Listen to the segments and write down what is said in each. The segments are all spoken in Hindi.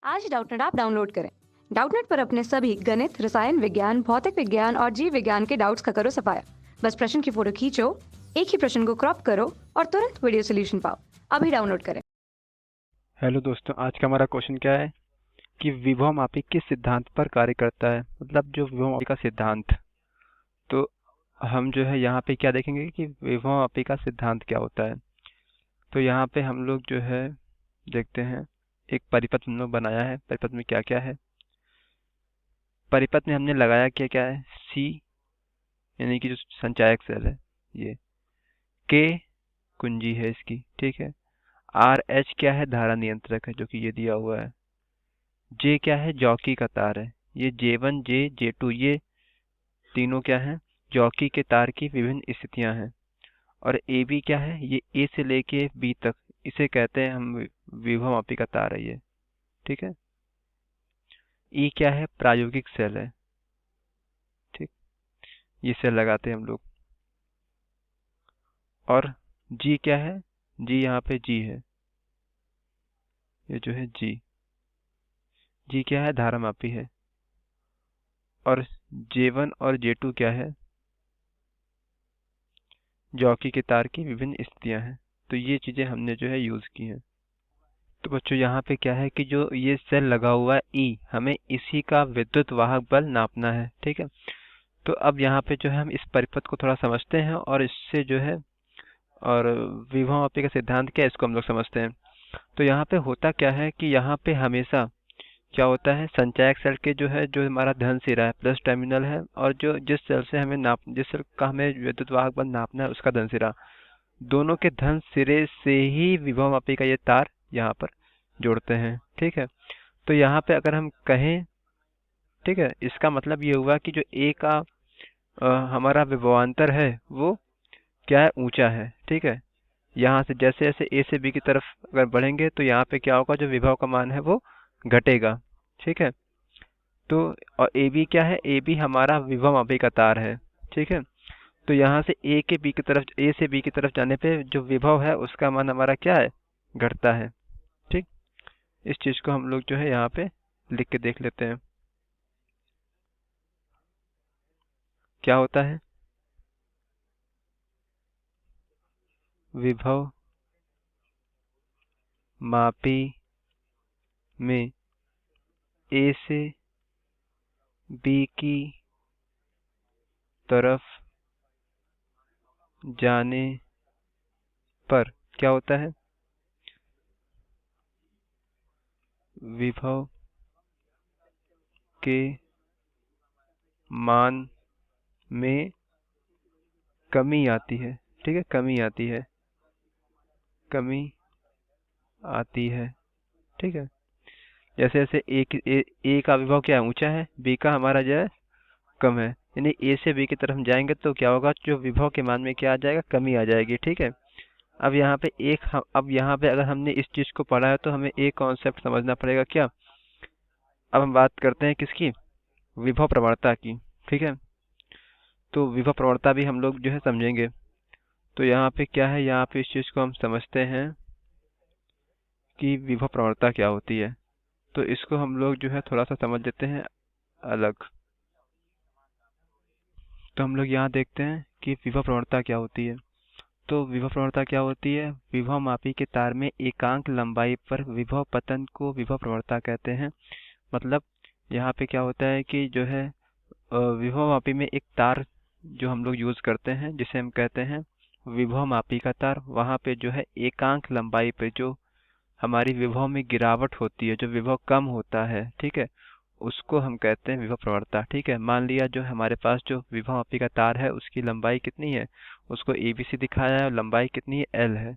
आज डाउटनेट ऐप डाउनलोड करें। डाउटनेट पर अपने सभी गणित, रसायन विज्ञान, भौतिक विज्ञान और जीव विज्ञान के डाउट्स का करो सफाया। बस प्रश्न की फोटो खींचो, एक ही प्रश्न को क्रॉप करो और तुरंत वीडियो सोल्यूशन पाओ। अभी डाउनलोड करें। हेलो दोस्तों, आज का हमारा क्वेश्चन क्या है कि विभव मापी किस सिद्धांत पर कार्य करता है। मतलब जो विभव मापी का सिद्धांत। तो हम जो है यहाँ पे क्या देखेंगे कि विभव मापी का सिद्धांत क्या होता है। तो यहाँ पे हम लोग जो है देखते हैं, एक परिपथ हम लोग बनाया है। परिपथ में क्या क्या है, परिपथ में हमने लगाया क्या क्या है, सी यानी कि जो संचायक सेल है, ये के कुंजी है इसकी, ठीक है। आर एच क्या है, धारा नियंत्रक है जो कि ये दिया हुआ है। जे क्या है, जॉकी का तार है। ये J1 J2 ये तीनों क्या है, जॉकी के तार की विभिन्न स्थितियां हैं। और ए बी क्या है, ये ए से लेके बी तक, इसे कहते हैं हम विभव मापी का तार है ये, ठीक है। ई क्या है, प्रायोगिक सेल है, ठीक। ये सेल लगाते हैं हम लोग। और जी क्या है, जी यहाँ पे जी है, ये जो है जी, जी क्या है, धारा मापी है। और J1 और J2 क्या है, जॉकी के तार की विभिन्न स्थितियां हैं। तो ये चीजें हमने जो है यूज की हैं। तो बच्चों यहाँ पे क्या है कि जो ये सेल लगा हुआ है ई, हमें इसी का विद्युत वाहक बल नापना है, ठीक है। तो अब यहाँ पे जो है हम इस परिपथ को थोड़ा समझते हैं और इससे जो है, और विभव मापी का सिद्धांत क्या है इसको हम लोग समझते हैं। तो यहाँ पे होता क्या है कि यहाँ पे हमेशा क्या होता है, संचायक सेल के जो है, जो हमारा धन सिरा है, प्लस टर्मिनल है, और जो जिस सेल से हमें जिस सेल का हमें विद्युत वाहक बल नापना है उसका धन सिरा, दोनों के धन सिरे से ही विभव मापी का ये तार यहाँ पर जोड़ते हैं, ठीक है। तो यहाँ पे अगर हम कहें, ठीक है, इसका मतलब ये हुआ कि जो ए का हमारा विभवांतर है वो क्या है, ऊंचा है, ठीक है। यहाँ से जैसे जैसे ए से बी की तरफ अगर बढ़ेंगे तो यहाँ पे क्या होगा, जो विभव का मान है वो घटेगा, ठीक है। तो और ए बी क्या है, ए बी हमारा विभव मापी का तार है, ठीक है। तो यहाँ से ए से बी की तरफ जाने पे जो विभव है उसका मान हमारा क्या है, घटता है, ठीक। इस चीज को हम लोग जो है यहाँ पे लिख के देख लेते हैं क्या होता है। विभव मापी में ए से बी की तरफ जाने पर क्या होता है, विभव के मान में कमी आती है, ठीक है, कमी आती है, कमी आती है, ठीक है। जैसे जैसे ए का विभव क्या है, ऊंचा है, बी का हमारा जो है कम है, यानी ए से बी की तरफ हम जाएंगे तो क्या होगा, जो विभव के मान में क्या आ जाएगा, कमी आ जाएगी, ठीक है। अब यहाँ पे अब यहाँ पे अगर हमने इस चीज को पढ़ा है तो हमें एक कॉन्सेप्ट समझना पड़ेगा क्या। अब हम बात करते हैं किसकी, विभव प्रवणता की, ठीक है। तो विभव प्रवणता भी हम लोग जो है समझेंगे। तो यहाँ पे क्या है, यहाँ पे इस चीज को हम समझते हैं कि विभव प्रवणता क्या होती है। तो इसको हम लोग जो है थोड़ा सा समझ लेते हैं अलग। तो हम लोग यहाँ देखते हैं कि विभव प्रवणता क्या होती है। तो विभव प्रवणता क्या होती है, विभव मापी के तार में एकांक लंबाई पर विभव पतन को विभव प्रवणता कहते हैं। मतलब यहाँ पे क्या होता है कि जो है विभव मापी में एक तार जो हम लोग यूज करते हैं, जिसे हम कहते हैं विभव मापी का तार, वहाँ पे जो है एकांक लंबाई पे जो हमारी विभव में गिरावट होती है, जो विभव कम होता है, ठीक है, उसको हम कहते हैं विभव प्रवणता, ठीक है। मान लिया जो हमारे पास जो विभव मापी का तार है उसकी लंबाई कितनी है, उसको एबीसी दिखाया है और लंबाई कितनी है, एल है,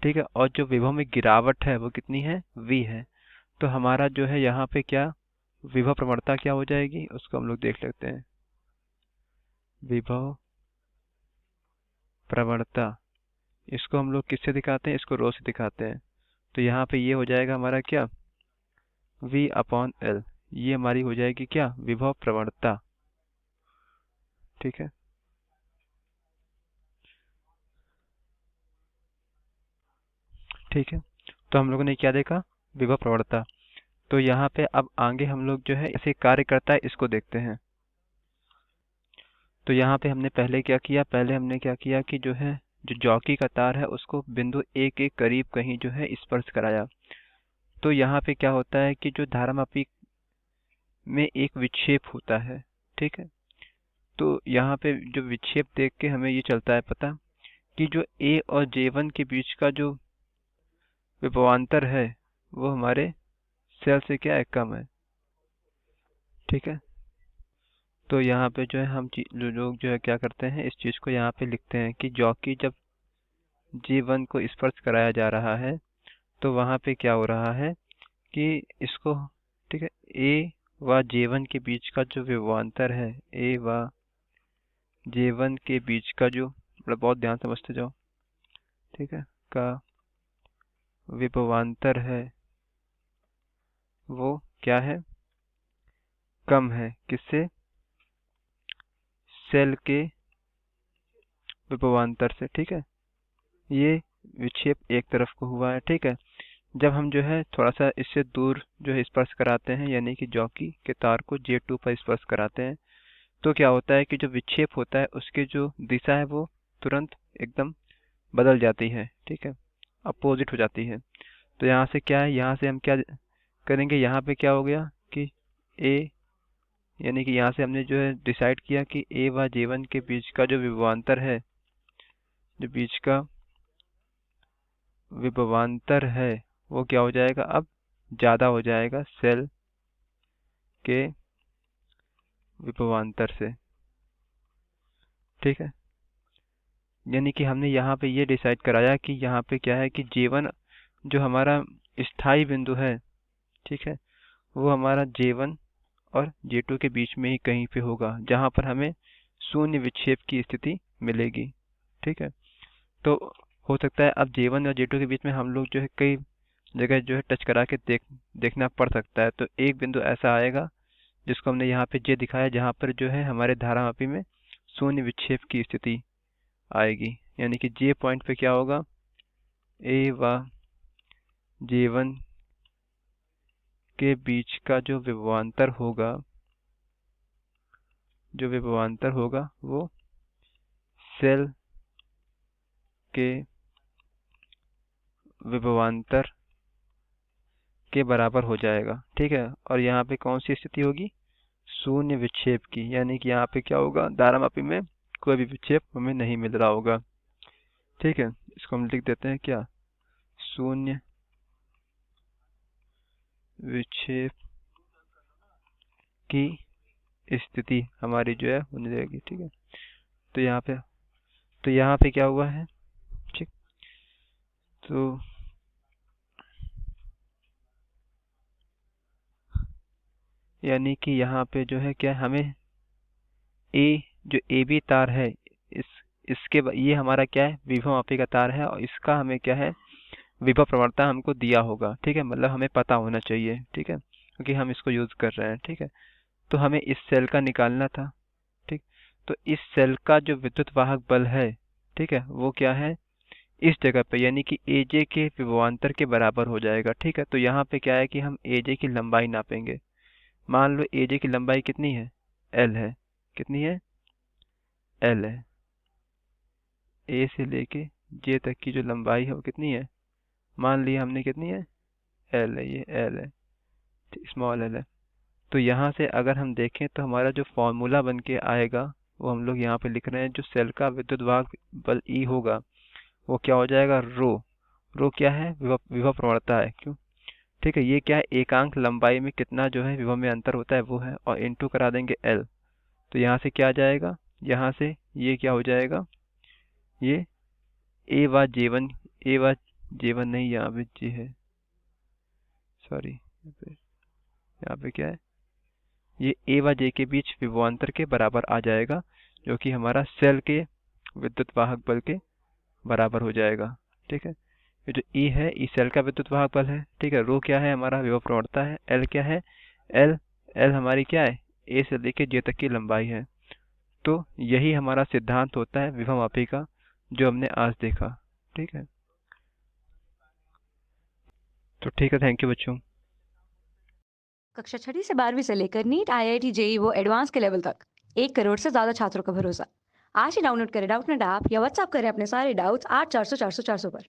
ठीक है। और जो विभव में गिरावट है वो कितनी है, वी है। तो हमारा जो है यहाँ पे क्या विभव प्रवणता क्या हो जाएगी, उसको हम लोग देख लेते हैं। विभव प्रवणता, इसको हम लोग किससे दिखाते हैं, इसको रो से दिखाते हैं। तो यहाँ पे ये हो जाएगा हमारा क्या, V अपॉन एल, ये हमारी हो जाएगी क्या, विभव प्रवणता, ठीक है। ठीक है, तो हम लोगों ने क्या देखा, विभव प्रवणता। तो यहाँ पे अब आगे हम लोग जो है इसे कार्य करता है इसको देखते हैं। तो यहाँ पे हमने पहले क्या किया, पहले हमने क्या किया कि जो है जो जॉकी का तार है उसको बिंदु ए के करीब कहीं जो है स्पर्श कराया। तो यहाँ पे क्या होता है कि जो धारामापी में एक विक्षेप होता है, ठीक है। तो यहाँ पे जो विक्षेप देख के हमें ये चलता है पता कि जो ए और J1 के बीच का जो विभवांतर है वो हमारे सेल से क्या है, कम है, ठीक है। तो यहाँ पे जो है हम जो लोग जो है क्या करते हैं, इस चीज को यहाँ पे लिखते हैं कि जॉकी जब J1 को स्पर्श कराया जा रहा है तो वहाँ पे क्या हो रहा है कि इसको, ठीक है, ए व J1 के बीच का जो विभवांतर है, ए व J1 के बीच का जो, मतलब बहुत ध्यान समझते जाओ, ठीक है, का विभवांतर है वो क्या है, कम है, किससे, सेल के विभवांतर से, ठीक है। ये विक्षेप एक तरफ को हुआ है, ठीक है। जब हम जो है थोड़ा सा इससे दूर जो है स्पर्श कराते हैं, यानी कि जॉकी के तार को J2 पर स्पर्श कराते हैं, तो क्या होता है कि जो विक्षेप होता है उसकी जो दिशा है वो तुरंत एकदम बदल जाती है, ठीक है, अपोजिट हो जाती है। तो यहाँ से क्या है, यहाँ से हम क्या करेंगे, यहाँ पे क्या हो गया कि ए, यानी कि यहाँ से हमने जो है डिसाइड किया कि ए व J1 के बीच का जो विभवांतर है, जो बीच का विभवांतर है वो क्या हो जाएगा, अब ज्यादा हो जाएगा सेल के विभवांतर से, ठीक है। यानी कि हमने यहाँ पे ये डिसाइड कराया कि यहाँ पे क्या है कि J1 जो हमारा स्थायी बिंदु है, ठीक है, वो हमारा J1 और J2 के बीच में ही कहीं पे होगा जहाँ पर हमें शून्य विक्षेप की स्थिति मिलेगी, ठीक है। तो हो सकता है अब J1 और J2 के बीच में हम लोग जो है कई जगह जो है टच करा के देखना पड़ सकता है। तो एक बिंदु ऐसा आएगा जिसको हमने यहाँ पे J दिखाया, जहाँ पर जो है हमारे धारामापी में शून्य विक्षेप की स्थिति आएगी, यानी कि J पॉइंट पे क्या होगा, ए व J1 के बीच का जो विभवांतर होगा, जो विभवांतर होगा वो सेल के विभवांतर के बराबर हो जाएगा, ठीक है। और यहाँ पे कौन सी स्थिति होगी, शून्य विक्षेप की, यानी कि यहाँ पे क्या होगा, धारामापी में कोई भी विक्षेप हमें नहीं मिल रहा होगा, ठीक है। इसको हम लिख देते हैं क्या, शून्य विक्षेप की स्थिति हमारी जो है होने जाएगी, ठीक है। तो यहाँ पे क्या हुआ है, ठीक। तो यानी कि यहाँ पे जो है क्या, हमें ए, जो ए बी तार है, इस ये हमारा क्या है, विभव मापी का तार है और इसका हमें क्या है, विभव प्रवणता हमको दिया होगा, ठीक है, मतलब हमें पता होना चाहिए, ठीक है, क्योंकि हम इसको यूज कर रहे हैं, ठीक है। तो हमें इस सेल का निकालना था, ठीक। तो इस सेल का जो विद्युत वाहक बल है, ठीक है, वो क्या है, इस जगह पे, यानी कि AJ के विभवांतर के बराबर हो जाएगा, ठीक है। तो यहाँ पे क्या है कि हम AJ की लंबाई नापेंगे। मान लो AJ की लंबाई कितनी है, L है, कितनी है, L है। A से लेके J तक की जो लंबाई है वो कितनी है, मान लिया हमने कितनी है, L है, ये L है, स्मॉल l है। तो यहाँ से अगर हम देखें तो हमारा जो फॉर्मूला बन के आएगा वो हम लोग यहाँ पे लिख रहे हैं, जो सेल का विद्युत वाहक बल E होगा वो क्या हो जाएगा, रो। रो क्या है, विभव प्रवणता है, क्यों, ठीक है। ये क्या है, एकांक लंबाई में कितना जो है विभव में अंतर होता है वो है, और इनटू करा देंगे L। तो यहाँ से क्या आ जाएगा, यहाँ से ये क्या हो जाएगा, ये ए व J1, ए व J1 नहीं, यहाँ पे J है, सॉरी, यहाँ पे क्या है, ये ए व J के बीच विभवांतर के बराबर आ जाएगा, जो कि हमारा सेल के विद्युत वाहक बल के बराबर हो जाएगा, ठीक है। ये जो E है, E सेल का विद्युत वाहक बल है, ठीक है। रो क्या है, हमारा विभव प्रवणता है। L क्या है, L, L हमारी क्या है, A से लेके J तक की लंबाई है। तो यही हमारा सिद्धांत होता है विभव मापी का, जो हमने आज देखा, ठीक है। तो ठीक है, थैंक यू बच्चों। कक्षा 6वीं से 12वीं से लेकर नीट, आईआईटी, जेई वो एडवांस के लेवल तक 1 करोड़ से ज्यादा छात्रों का भरोसा। आज ही डाउनलोड करें डाउटनेट ऐप या व्हाट्सएप करें अपने सारे डाउट्स 8400 400 400 पर।